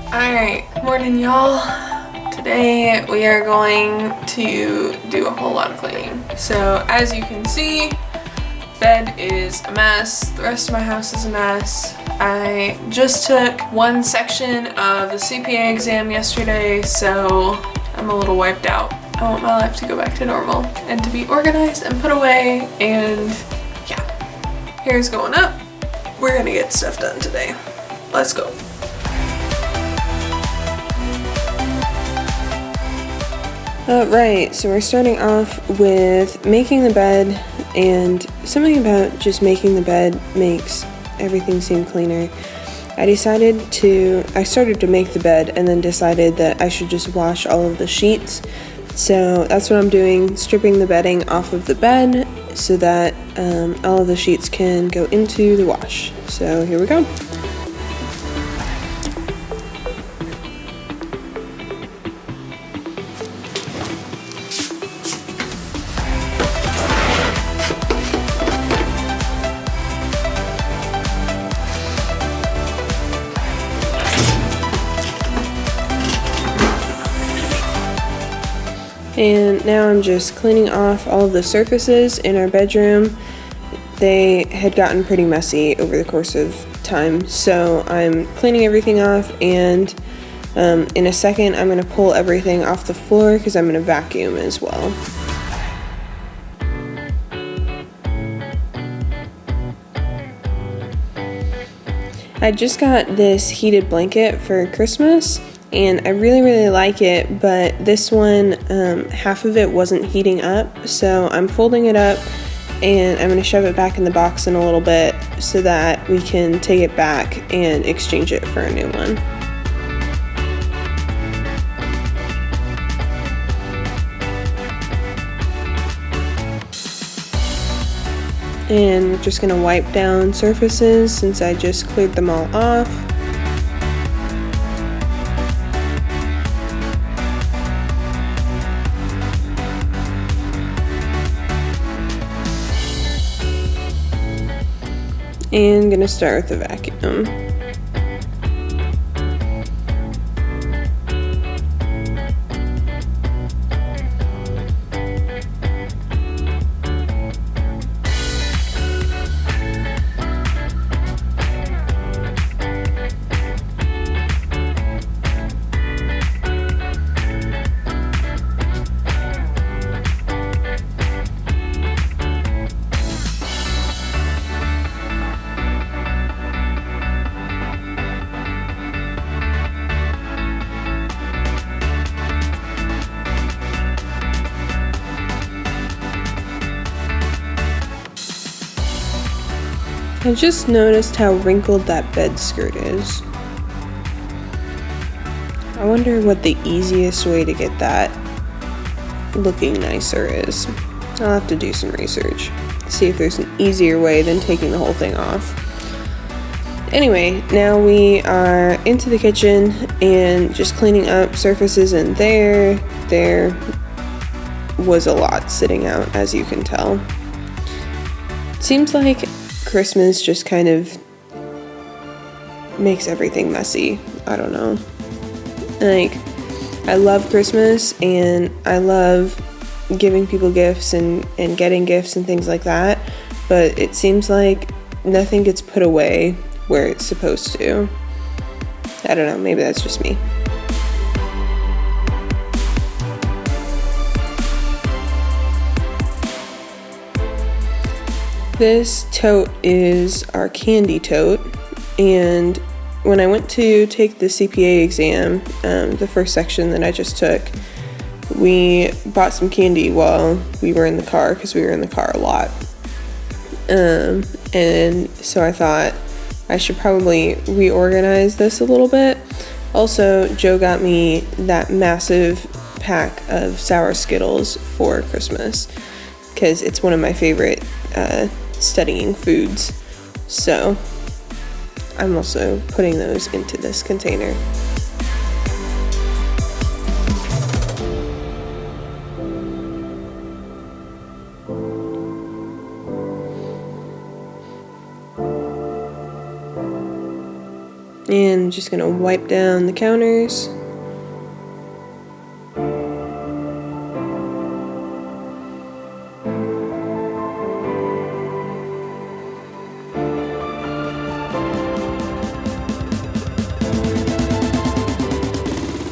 Alright, morning y'all. Today we are going to do a whole lot of cleaning. So as you can see, bed is a mess, the rest of my house is a mess. I just took one section of the CPA exam yesterday, so I'm a little wiped out. I want my life to go back to normal and to be organized and put away, and yeah. Hair's going up. We're gonna get stuff done today. Let's go. Right, so we're starting off with making the bed, and something about just making the bed makes everything seem cleaner. I started to make the bed and then decided that I should just wash all of the sheets. So that's what I'm doing, stripping the bedding off of the bed so that all of the sheets can go into the wash. So here we go. And now I'm just cleaning off all of the surfaces in our bedroom. They had gotten pretty messy over the course of time, so I'm cleaning everything off, and in a second I'm going to pull everything off the floor because I'm going to vacuum as well. I just got this heated blanket for Christmas, and I really like it, but this one, half of it wasn't heating up, so I'm folding it up and I'm going to shove it back in the box in a little bit so that we can take it back and exchange it for a new one. And we're just going to wipe down surfaces since I just cleared them all off. And I'm gonna start with the vacuum. I just noticed how wrinkled that bed skirt is. I wonder what the easiest way to get that looking nicer is. I'll have to do some research, see if there's an easier way than taking the whole thing off. Anyway, now we are into the kitchen and just cleaning up surfaces in there. There was a lot sitting out, as you can tell. Seems like Christmas just kind of makes everything messy. I don't know. Like, I love Christmas and I love giving people gifts and getting gifts and things like that, but it seems like nothing gets put away where it's supposed to. I don't know, maybe that's just me. This tote is our candy tote, and when I went to take the CPA exam, the first section that I just took, we bought some candy while we were in the car because we were in the car a lot. And so I thought I should probably reorganize this a little bit. Also, Joe got me that massive pack of sour Skittles for Christmas because it's one of my favorite studying foods. So I'm also putting those into this container. And I'm just gonna wipe down the counters.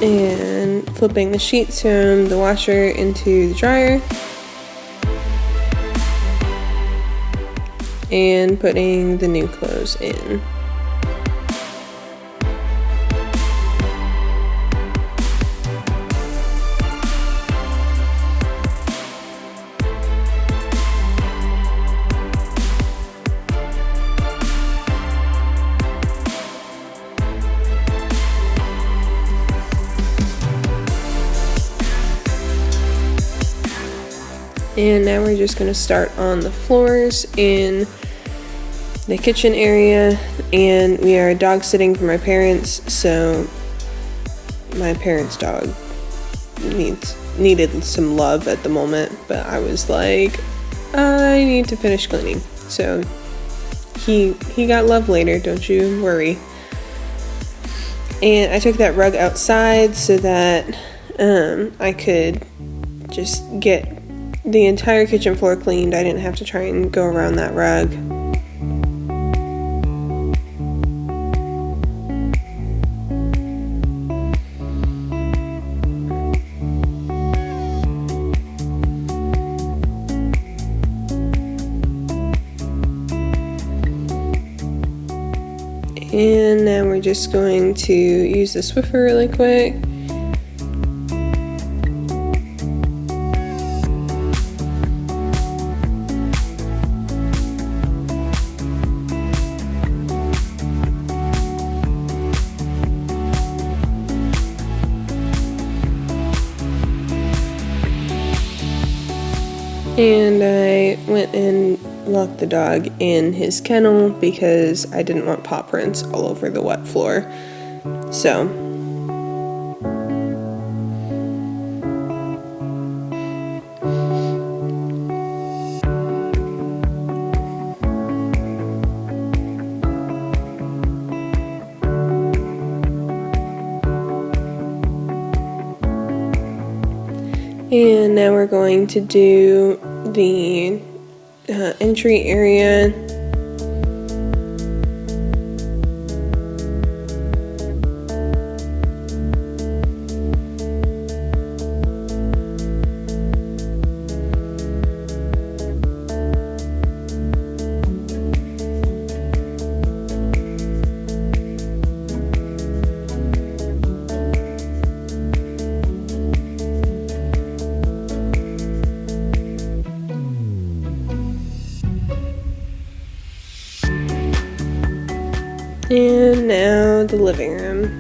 And flipping the sheets from the washer into the dryer. And putting the new clothes in. And now we're just gonna start on the floors in the kitchen area, and we are dog sitting for my parents, so my parents' dog needed some love at the moment, but I was like, I need to finish cleaning. So he got love later, don't you worry. And I took that rug outside so that I could just get the entire kitchen floor cleaned. I didn't have to try and go around that rug. And now we're just going to use the Swiffer really quick. And I went and locked the dog in his kennel because I didn't want paw prints all over the wet floor. So and now we're going to do the entry area. And now the living room.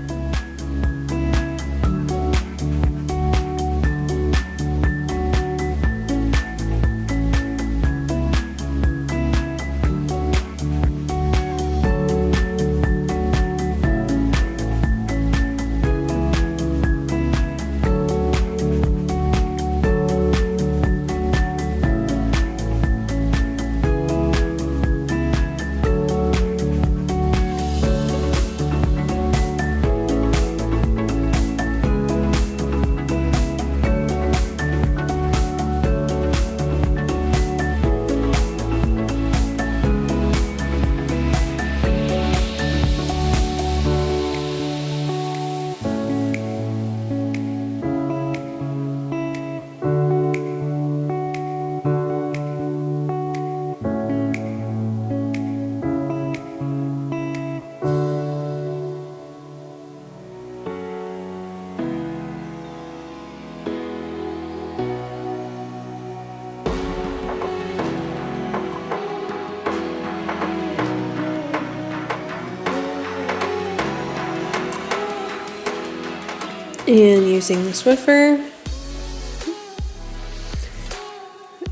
And using the Swiffer.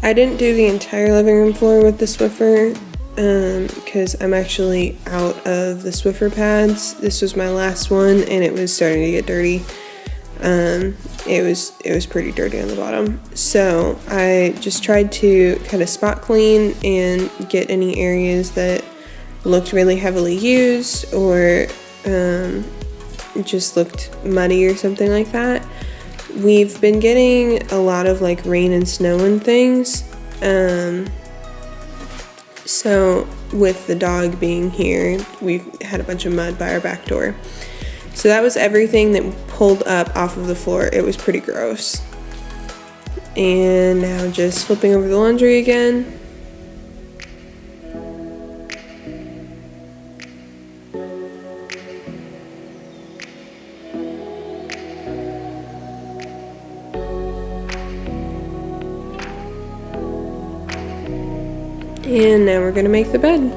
I didn't do the entire living room floor with the Swiffer because I'm actually out of the Swiffer pads. This was my last one and it was starting to get dirty. It was pretty dirty on the bottom. So I just tried to kind of spot clean and get any areas that looked really heavily used or it just looked muddy or something like that. We've been getting a lot of like rain and snow and things. So with the dog being here, we've had a bunch of mud by our back door. So that was everything that pulled up off of the floor. It was pretty gross. And now just flipping over the laundry again. And now we're gonna make the bed.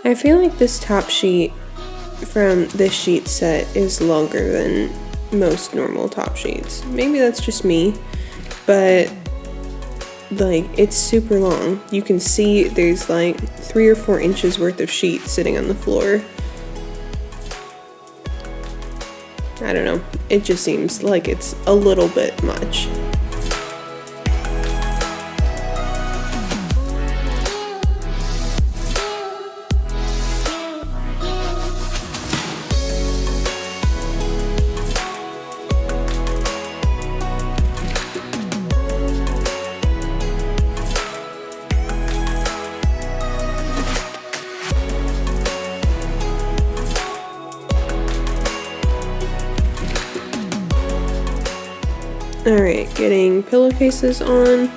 I feel like this top sheet from this sheet set is longer than most normal top sheets. Maybe that's just me, but like it's super long. You can see there's like 3 or 4 inches worth of sheet sitting on the floor. I don't know, it just seems like it's a little bit much. Alright, getting pillowcases on.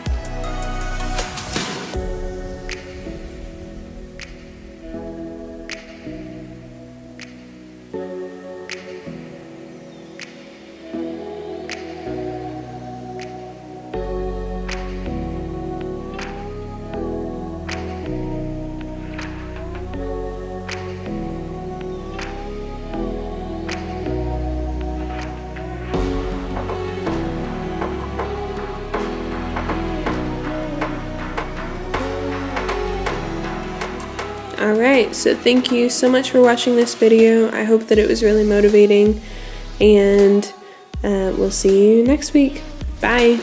Alright, so thank you so much for watching this video. I hope that it was really motivating, and we'll see you next week. Bye!